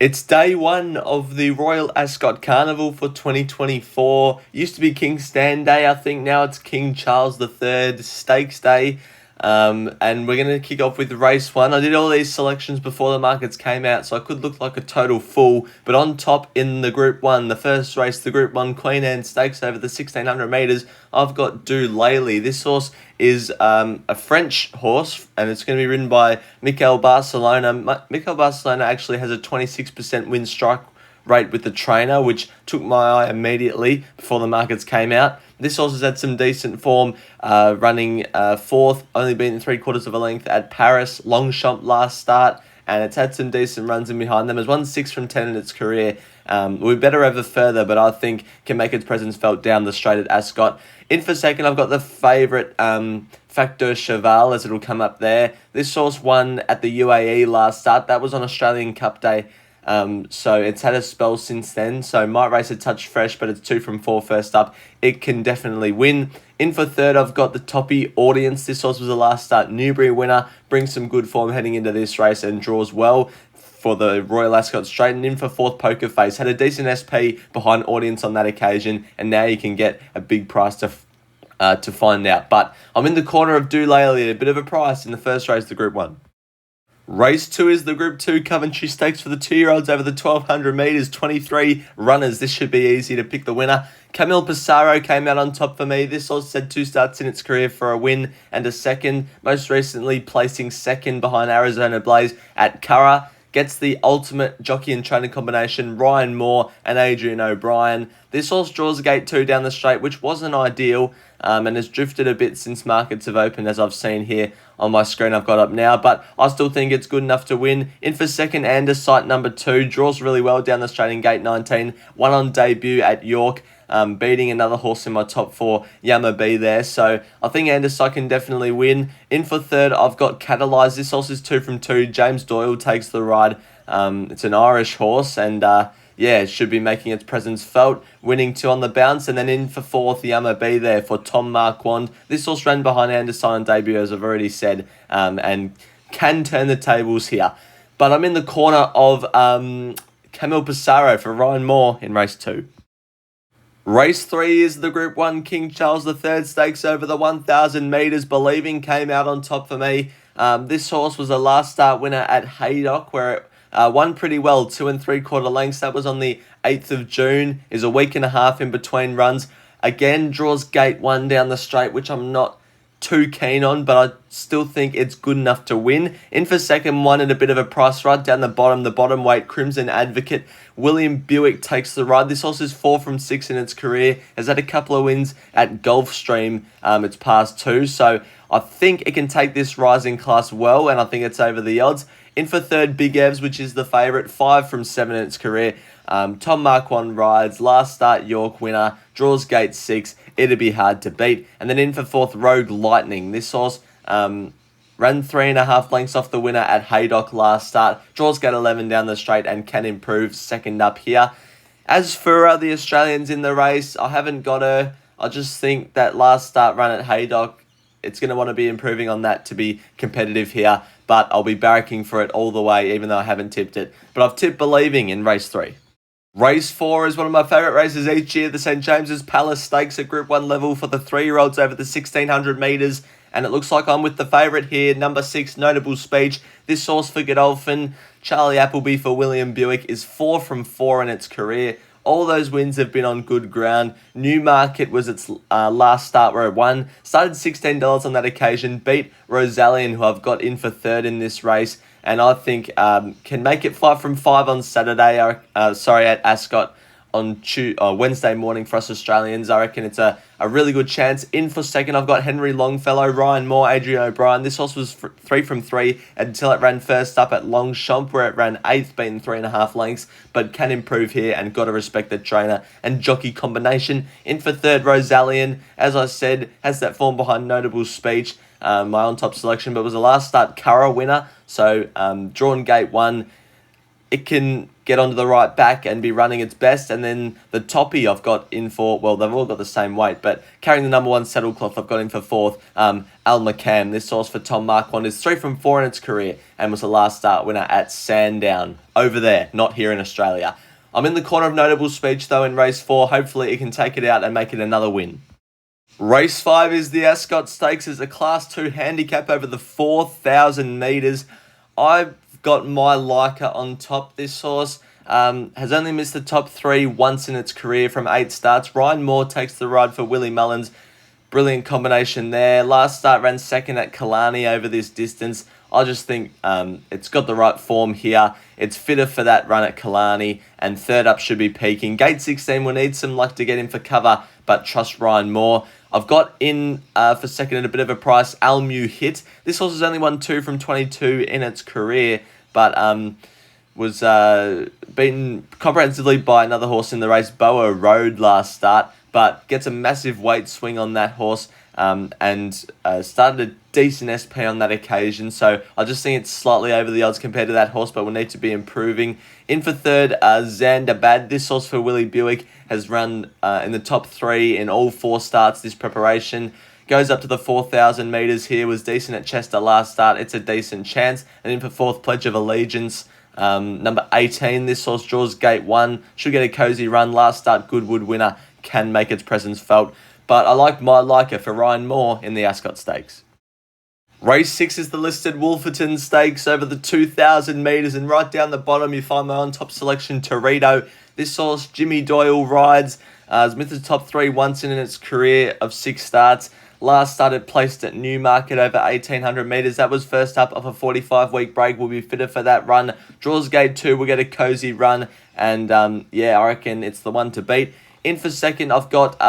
It's day one of the Royal Ascot Carnival for 2024. Used to be King Stan Day, I think now it's King Charles III Stakes Day. And we're going to kick off with race one. I did all these selections before the markets came out, so I could look like a total fool. But on top in the Group 1, the first race, the Group 1 Queen Anne Stakes over the 1,600 metres, I've got Doolally. This horse is a French horse, and it's going to be ridden by Mikel Barcelona. Mikel Barcelona actually has a 26% win strike rate with the trainer, which took my eye immediately before the markets came out. This horse has had some decent form, running fourth, only beaten 3/4 of a length at Paris, Longchamp last start, and it's had some decent runs in behind them. It's won 6 from 10 in its career. We're better over further, but I think can make its presence felt down the straight at Ascot. In for second, I've got the favourite Facteur Cheval, as it'll come up there. This horse won at the UAE last start. That was on Australian Cup Day. So it's had a spell since then, so might race a touch fresh, but it's 2 from 4 first up. It can definitely win. In for third, I've got the Toppy Audience. This horse was a last start Newbury winner, brings some good form heading into this race and draws well for the Royal Ascot Straight. And in for fourth, Poker Face. Had a decent SP behind Audience on that occasion, and now you can get a big price to find out. But I'm in the corner of Doolally at a bit of a price in the first race, the Group 1. Race 2 is the Group 2 Coventry Stakes for the 2-year-olds over the 1,200 metres, 23 runners. This should be easy to pick the winner. Camille Pissarro came out on top for me. This horse had 2 starts in its career for a win and a second, most recently placing second behind Arizona Blaze at Curragh. Gets the ultimate jockey and trainer combination, Ryan Moore and Adrian O'Brien. This horse draws gate 2 down the straight, which wasn't ideal, and has drifted a bit since markets have opened, as I've seen here on my screen I've got up now, but I still think it's good enough to win. In for second, Andersight number 2, draws really well down the straight in gate 19, won on debut at York, beating another horse in my top 4, Yama B there, so I think Andersight can definitely win. In for third, I've got Catalyze. This horse is 2 from 2, James Doyle takes the ride. It's an Irish horse, and it should be making its presence felt, winning 2 on the bounce. And then in for fourth, Yama B there for Tom Marquand. This horse ran behind Anderson on debut, as I've already said, and can turn the tables here. But I'm in the corner of Camille Pissarro for Ryan Moore in race 2. Race 3 is the Group 1 King Charles III Stakes over the 1,000 metres. Believing came out on top for me. This horse was a last start winner at Haydock, where it won pretty well, 2 3/4 lengths. That was on the 8th of June. Is a week and a half in between runs. Again, draws gate 1 down the straight, which I'm not too keen on, but I still think it's good enough to win. In for second, one at a bit of a price ride down the bottom weight, Crimson Advocate. William Buick takes the ride. This horse is 4 from 6 in its career, has had a couple of wins at Gulfstream. It's past 2, so I think it can take this rising class well, and I think it's over the odds. In for third, Big Evs, which is the favourite, 5 from 7 in its career. Tom Marquand rides, last start York winner, draws gate 6, it'd be hard to beat. And then in for fourth, Rogue Lightning. This horse ran 3.5 lengths off the winner at Haydock last start, draws gate 11 down the straight and can improve second up here. As for the Australians in the race, I haven't got her. I just think that last start run at Haydock, it's going to want to be improving on that to be competitive here, but I'll be barracking for it all the way, even though I haven't tipped it. But I've tipped Believing in race 3. Race 4 is one of my favourite races each year, the St James's Palace Stakes at Group 1 level for the 3-year-olds over the 1,600 metres. And it looks like I'm with the favourite here, number 6, Notable Speech. This horse for Godolphin, Charlie Appleby for William Buick, is 4 from 4 in its career. All those wins have been on good ground. Newmarket was its last start where it won. Started $16 on that occasion. Beat Rosalien, who I've got in for third in this race. And I think can make it 5 from 5 on Saturday. At Ascot on Wednesday morning for us Australians. I reckon it's a really good chance. In for second, I've got Henry Longfellow, Ryan Moore, Adrian O'Brien. This horse was 3 from 3 until it ran first up at Longchamp, where it ran 8th, beaten 3.5 lengths, but can improve here and got to respect the trainer and jockey combination. In for third, Rosalien, as I said, has that form behind Notable Speech, my on-top selection, but was a last start Curragh winner, so drawn gate 1. it can get onto the right back and be running its best. And then the toppy I've got in for, well, they've all got the same weight, but carrying the number 1 saddlecloth, I've got in for 4th, Al McCam. This horse for Tom Marquand is 3 from 4 in its career and was the last start winner at Sandown, over there, not here in Australia. I'm in the corner of notable speech though in race 4. Hopefully it can take it out and make it another win. Race 5 is the Ascot Stakes. It's a Class 2 handicap over the 4,000 metres. I've got my Leica on top. This horse has only missed the top 3 once in its career from 8 starts. Ryan Moore takes the ride for Willie Mullins. Brilliant combination there. Last start ran 2nd at Killarney over this distance. I just think it's got the right form here. It's fitter for that run at Killarney, and 3rd up should be peaking. Gate 16 will need some luck to get in for cover, but trust Ryan Moore. I've got in for 2nd at a bit of a price, Almu Hit. This horse has only won 2 from 22 in its career, but was beaten comprehensively by another horse in the race, Boa Road, last start, but gets a massive weight swing on that horse and started a decent SP on that occasion. So I just think it's slightly over the odds compared to that horse, but will need to be improving. In for 3rd, Zandabad. This horse for Willie Buick has run in the top 3 in all 4 starts this preparation. Goes up to the 4,000 metres here, was decent at Chester last start. It's a decent chance. And in for 4th, Pledge of Allegiance. Number 18, this horse draws gate 1. Should get a cosy run. Last start, Goodwood winner, can make its presence felt. But I like my Leica for Ryan Moore in the Ascot Stakes. Race 6 is the listed Wolferton Stakes over the 2,000 metres, and right down the bottom you find my on-top selection, Torito. This horse, Jimmy Doyle rides, has missed the top 3 once in its career of 6 starts. Last started placed at Newmarket over 1,800 metres. That was first up off a 45-week break. Will be fitter for that run. Draws gate 2, will get a cosy run, and yeah, I reckon it's the one to beat. In for 2nd, I've got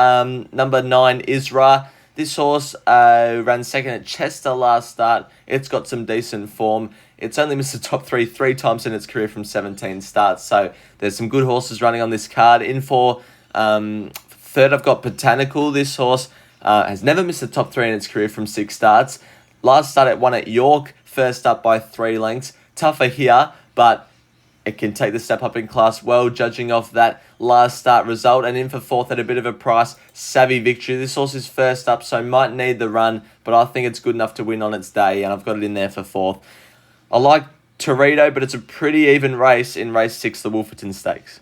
number 9, Isra. This horse ran 2nd at Chester last start. It's got some decent form. It's only missed the top 3 times in its career from 17 starts. So there's some good horses running on this card. In for 3rd, I've got Botanical. This horse has never missed the top 3 in its career from 6 starts. Last start it won at York, first up by 3 lengths. Tougher here, but it can take the step up in class well, judging off that last start result. And in for 4th at a bit of a price, Savvy Victory. This horse is first up, so might need the run, but I think it's good enough to win on its day, and I've got it in there for 4th. I like Torito, but it's a pretty even race in race 6, the Wolferton Stakes.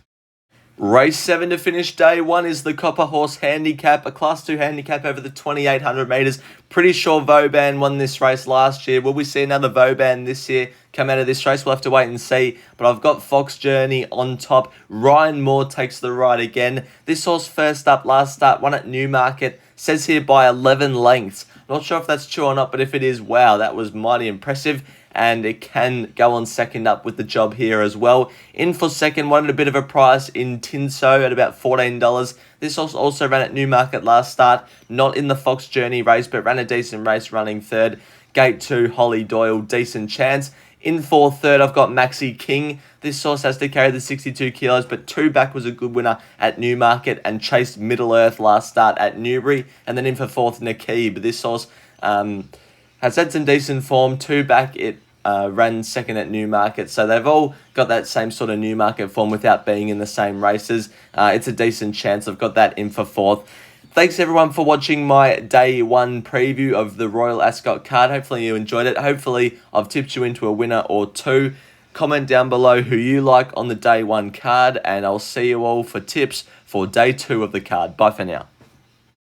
Race 7 to finish day 1 is the Copper Horse Handicap, a Class 2 handicap over the 2,800 metres. Pretty sure Vauban won this race last year. Will we see another Vauban this year come out of this race? We'll have to wait and see. But I've got Fox Journey on top. Ryan Moore takes the ride again. This horse first up last start, won at Newmarket. Says here by 11 lengths. Not sure if that's true or not, but if it is, wow, that was mighty impressive. And it can go on 2nd up with the job here as well. In for 2nd, wanted a bit of a price in Tinso at about $14. This horse also ran at Newmarket last start, not in the Fox Journey race, but ran a decent race running 3rd. Gate 2, Holly Doyle, decent chance. In for 3rd, I've got Maxi King. This horse has to carry the 62 kilos, but 2 back was a good winner at Newmarket and chased Middle Earth last start at Newbury. And then in for 4th, Nakib. This horse has had some decent form. 2 back, it ran 2nd at Newmarket. So they've all got that same sort of Newmarket form without being in the same races. It's a decent chance. I've got that in for 4th. Thanks everyone for watching my day 1 preview of the Royal Ascot card. Hopefully you enjoyed it. Hopefully I've tipped you into a winner or 2. Comment down below who you like on the day 1 card, and I'll see you all for tips for day 2 of the card. Bye for now.